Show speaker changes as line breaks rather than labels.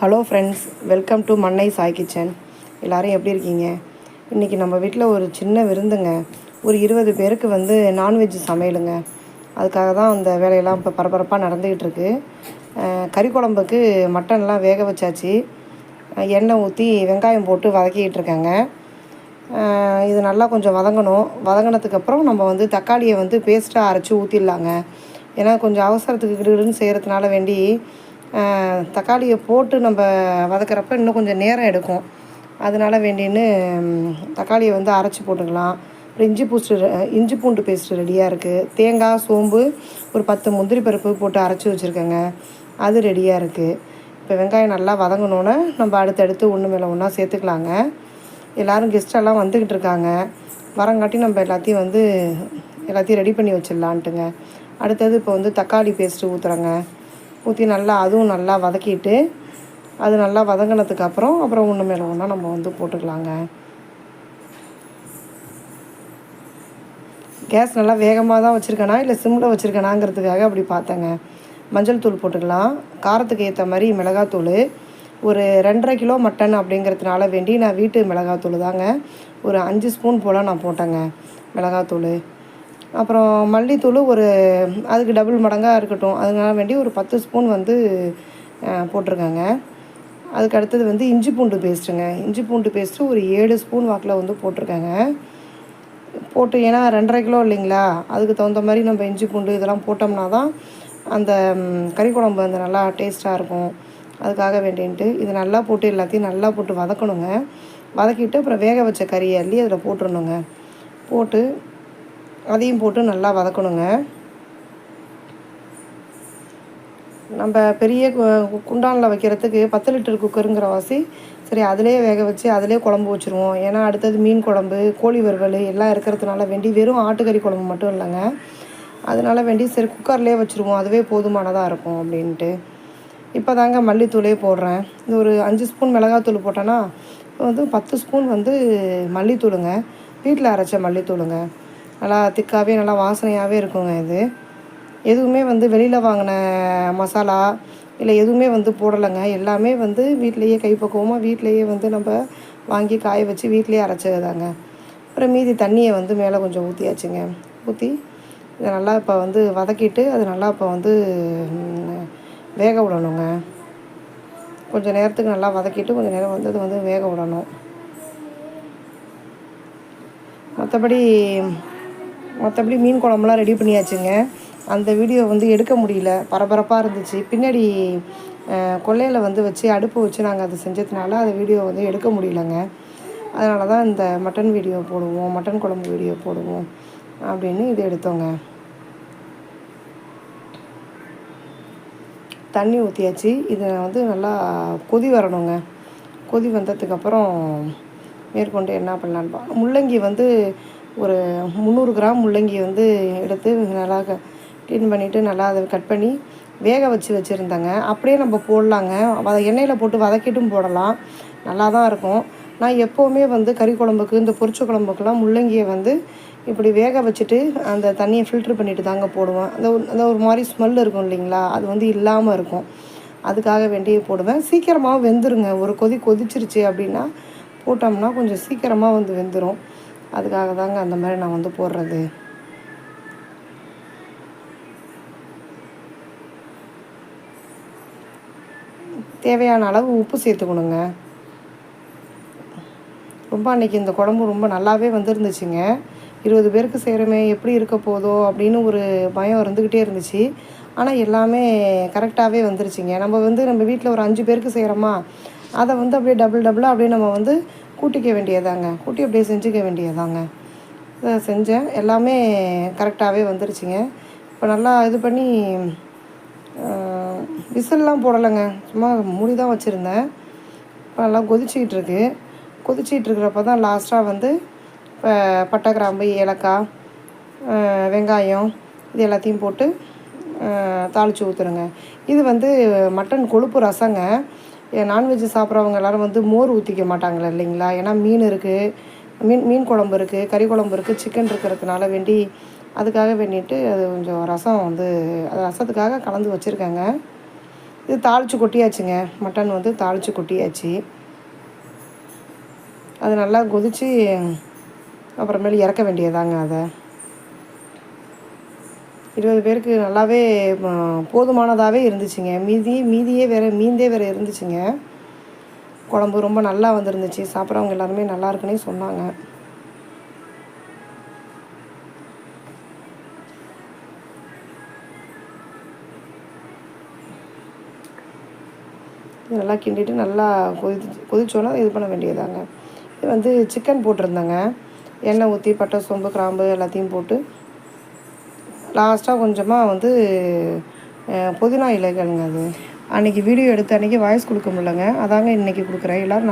Hello friends, welcome to Mannai Sai kitchen. எல்லோரும் எப்படி இருக்கீங்க? இன்றைக்கி நம்ம வீட்டில் ஒரு சின்ன விருந்துங்க. ஒரு 20 பேருக்கு நான்வெஜ் சமையலுங்க. அதுக்காக தான் அந்த வேலையெல்லாம் இப்போ பரபரப்பாக நடந்துக்கிட்டு இருக்கு. கறி குழம்புக்கு மட்டன்லாம் வேக வச்சாச்சு. எண்ணெய் ஊற்றி வெங்காயம் போட்டு வதக்கிக்கிட்டு இருக்கேங்க. இது நல்லா கொஞ்சம் வதங்கணும். வதங்கினதுக்கப்புறம் நம்ம தக்காளியை பேஸ்ட்டாக அரைச்சி ஊற்றிடலாங்க. ஏன்னா கொஞ்சம் அவசரத்துக்கு கிடுகிடுன்னு செய்கிறதுனால வேண்டி தக்காளியை போட்டு நம்ம வதக்கிறப்ப இன்னும் கொஞ்சம் நேரம் எடுக்கும். அதனால் வேண்டின்னு தக்காளியை அரைச்சி போட்டுக்கலாம். அப்புறம் இஞ்சி பூண்டு பேஸ்ட்டு ரெடியாக இருக்குது. தேங்காய், சோம்பு, ஒரு 10 முந்திரி பருப்பு போட்டு அரைச்சி வச்சுருக்கேங்க. அது ரெடியாக இருக்குது. இப்போ வெங்காயம் நல்லா வதங்கினோன்னே நம்ம அடுத்தடுத்து ஒன்று மேலே ஒன்றா சேர்த்துக்கலாங்க. எல்லோரும் கெஸ்ட்டெல்லாம் வந்துக்கிட்டு இருக்காங்க. வரங்காட்டி நம்ம எல்லாத்தையும் ரெடி பண்ணி வச்சிடலான்ட்டுங்க. அடுத்தது இப்போ தக்காளி பேஸ்ட்டு ஊற்றுறேங்க. ஊற்றி நல்லா அதுவும் நல்லா வதக்கிட்டு அது நல்லா வதங்கினதுக்கப்புறம் ஒன்று மேலே ஒன்றா நம்ம போட்டுக்கலாங்க. கேஸ் நல்லா வேகமாக தான் வச்சுருக்கேனா இல்லை சிம்மில் வச்சுருக்கேனாங்கிறதுக்காக அப்படி பார்த்தேங்க. மஞ்சள் தூள் போட்டுக்கலாம். காரத்துக்கு ஏற்ற மாதிரி மிளகாத்தூள். ஒரு 2.5 கிலோ மட்டன் அப்படிங்கிறதுனால வேண்டி நான் வீட்டு மிளகாத்தூள் தாங்க ஒரு 5 ஸ்பூன் போல் நான் போட்டேங்க மிளகாத்தூள். அப்புறம் மல்லித்தூள் அதுக்கு டபுள் மடங்காக இருக்கட்டும், அதனால வேண்டி ஒரு 10 ஸ்பூன் போட்டிருக்கேங்க. அதுக்கு அடுத்தது இஞ்சி பூண்டு பேஸ்ட்டுங்க. இஞ்சி பூண்டு பேஸ்ட்டு ஒரு 7 ஸ்பூன் வாக்கில் போட்டிருக்கேங்க. போட்டு ஏன்னா 2.5 கிலோ இல்லைங்களா, அதுக்கு தகுந்த மாதிரி நம்ம இஞ்சி பூண்டு இதெல்லாம் போட்டோம்னா தான் அந்த கறி குழம்பு நல்லா டேஸ்ட்டாக இருக்கும். அதுக்காக வேண்டின்ட்டு இது நல்லா போட்டு எல்லாத்தையும் நல்லா போட்டு வதக்கணுங்க. வதக்கிட்டு அப்புறம் வேக வச்ச கறியை அள்ளி அதில் போட்டுடணுங்க. போட்டு அதையும் போட்டு நல்லா வதக்கணுங்க. நம்ம பெரிய குண்டானில் வைக்கிறதுக்கு 10 லிட்டர் குக்கருங்கிற வாசி சரி அதிலே வேக வச்சு அதிலே குழம்பு வச்சுருவோம். ஏன்னா அடுத்தது மீன் குழம்பு, கோழி வறுவல் எல்லாம் இருக்கிறதுனால வேண்டி வெறும் ஆட்டுக்கறி குழம்பு மட்டும் இல்லைங்க. அதனால் வேண்டி சரி குக்கர்லேயே வச்சுருவோம், அதுவே போதுமானதாக இருக்கும் அப்படின்ட்டு. இப்போ தாங்க மல்லித்தூளே போடுறேன். இது ஒரு 5 ஸ்பூன் மிளகாத்தூள் போட்டேன்னா இப்போ 10 ஸ்பூன் மல்லித்தூளுங்க. வீட்டில் அரைச்ச மல்லித்தூளுங்க. நல்லா திக்காகவே நல்லா வாசனையாகவே இருக்குங்க. இது எதுவுமே வெளியில் வாங்கின மசாலா இல்லை எதுவுமே போடலைங்க. எல்லாமே வீட்டிலையே கைப்பக்குவமாக வீட்டிலையே நம்ம வாங்கி காய வச்சு வீட்டிலையே அரைச்சது தாங்க. அப்புறம் மீதி தண்ணியை மேலே கொஞ்சம் ஊற்றியாச்சுங்க. ஊற்றி இதை நல்லா இப்போ வதக்கிட்டு அது நல்லா இப்போ வேக விடணுங்க. கொஞ்சம் நேரத்துக்கு நல்லா வதக்கிட்டு கொஞ்சம் நேரம் அது வேக விடணும். மற்றபடி மீன் குழம்புலாம் ரெடி பண்ணியாச்சுங்க. அந்த வீடியோ எடுக்க முடியல, பரபரப்பாக இருந்துச்சு. பின்னாடி கொல்லையில் வச்சு அடுப்பு வச்சு நாங்கள் அதை செஞ்சதுனால அந்த வீடியோ எடுக்க முடியலங்க. அதனால தான் இந்த மட்டன் வீடியோ போடுவோம், மட்டன் குழம்பு வீடியோ போடுவோம் அப்படின்னு இது எடுத்தோங்க. தண்ணி ஊற்றியாச்சு. இதை நல்லா கொதி வரணுங்க. கொதி வந்ததுக்கப்புறம் மேற்கொண்டு என்ன பண்ணலான்னு முள்ளங்கி ஒரு 300 கிராம் முள்ளங்கி எடுத்து நல்லா க்ளீன் பண்ணிவிட்டு நல்லா அதை கட் பண்ணி வேக வச்சுருந்தேங்க. அப்படியே நம்ம போடலாங்க. எண்ணெயில் போட்டு வதக்கிட்டும் போடலாம், நல்லா தான் இருக்கும். நான் எப்போவுமே கறி குழம்புக்கு இந்த பொரிச்ச குழம்புக்கெல்லாம் முள்ளங்கியை இப்படி வேக வச்சுட்டு அந்த தண்ணியை ஃபில்ட்ரு பண்ணிவிட்டு தாங்க போடுவேன். அந்த ஒரு மாதிரி ஸ்மெல் இருக்கும் இல்லைங்களா, அது இல்லாமல் இருக்கும். அதுக்காக வேண்டிய போடுவேன். சீக்கிரமாக வெந்துருங்க. ஒரு கொதிச்சிருச்சு அப்படின்னா போட்டோம்னா கொஞ்சம் சீக்கிரமாக வெந்துடும். அதுக்காக தாங்க அந்த மாதிரி நான் போடுறது. தேவையான அளவு உப்பு சேர்த்துக்கணுங்க. ரொம்ப அன்றைக்கி இந்த குழம்பு ரொம்ப நல்லாவே வந்துருந்துச்சுங்க. 20 பேருக்கு செய்கிறோமே எப்படி இருக்க போதோ அப்படின்னு ஒரு பயம் இருந்துக்கிட்டே இருந்துச்சு. ஆனால் எல்லாமே கரெக்டாகவே வந்துருச்சுங்க. நம்ம வீட்டில் ஒரு 5 பேருக்கு செய்கிறோமா, அதை அப்படியே டபுளாக அப்படியே நம்ம கூட்டிக்க வேண்டியதாங்க. கூட்டி அப்படியே செஞ்சுக்க வேண்டியதாங்க. இதை செஞ்சேன். எல்லாமே கரெக்டாகவே வந்துருச்சுங்க. இப்போ நல்லா இது பண்ணி விசில்லாம் போடலைங்க, சும்மா மூடி தான் வச்சுருந்தேன். இப்போ நல்லா கொதிச்சிக்கிட்டு இருக்கிறப்ப தான் லாஸ்ட்டாக இப்போ பட்டை, கிராம்பு, ஏலக்காய், வெங்காயம் இது எல்லாத்தையும் போட்டு தாளித்து ஊற்றுறேங்க. இது மட்டன் கொழுப்பு ரசங்க. நான்வெஜ்ஜு சாப்பிட்றவங்க எல்லோரும் மோர் ஊற்றிக்க மாட்டாங்களே இல்லைங்களா, ஏன்னா மீன் இருக்குது, மீன் குழம்பு இருக்குது, கறி குழம்பு இருக்குது, சிக்கன் இருக்கிறதுனால வேண்டி அதுக்காக வேண்டிட்டு அது கொஞ்சம் ரசம் அது ரசத்துக்காக கலந்து வச்சுருக்கேங்க. இது தாளித்து கொட்டியாச்சுங்க. மட்டன் வந்து தாளித்து கொட்டியாச்சு. அது நல்லா கொதித்து அப்புறமேலு இறக்க வேண்டியதாங்க அதை. 20 பேருக்கு நல்லாவே போதுமானதாகவே இருந்துச்சுங்க. மீதியே வேறு இருந்துச்சுங்க. குழம்பு ரொம்ப நல்லா வந்துருந்துச்சு. சாப்பிட்றவங்க எல்லாருமே நல்லா இருக்குன்னே சொன்னாங்க. நல்லா கிண்டிட்டு நல்லா கொதிச்சோன்னா இது பண்ண வேண்டியதாங்க. இது வந்து சிக்கன் போட்டிருந்தேங்க. எண்ணெய் ஊற்றி பட்டை, சோம்பு, கிராம்பு எல்லாத்தையும் போட்டு லாஸ்ட்டாக கொஞ்சமாக வந்து புதினா இலைகள்ங்க அது. அன்றைக்கி வீடியோ எடுத்த அன்றைக்கி வாய்ஸ் கொடுக்க முடியலங்க. அதாங்க இன்றைக்கி கொடுக்குறேன். எல்லோரும்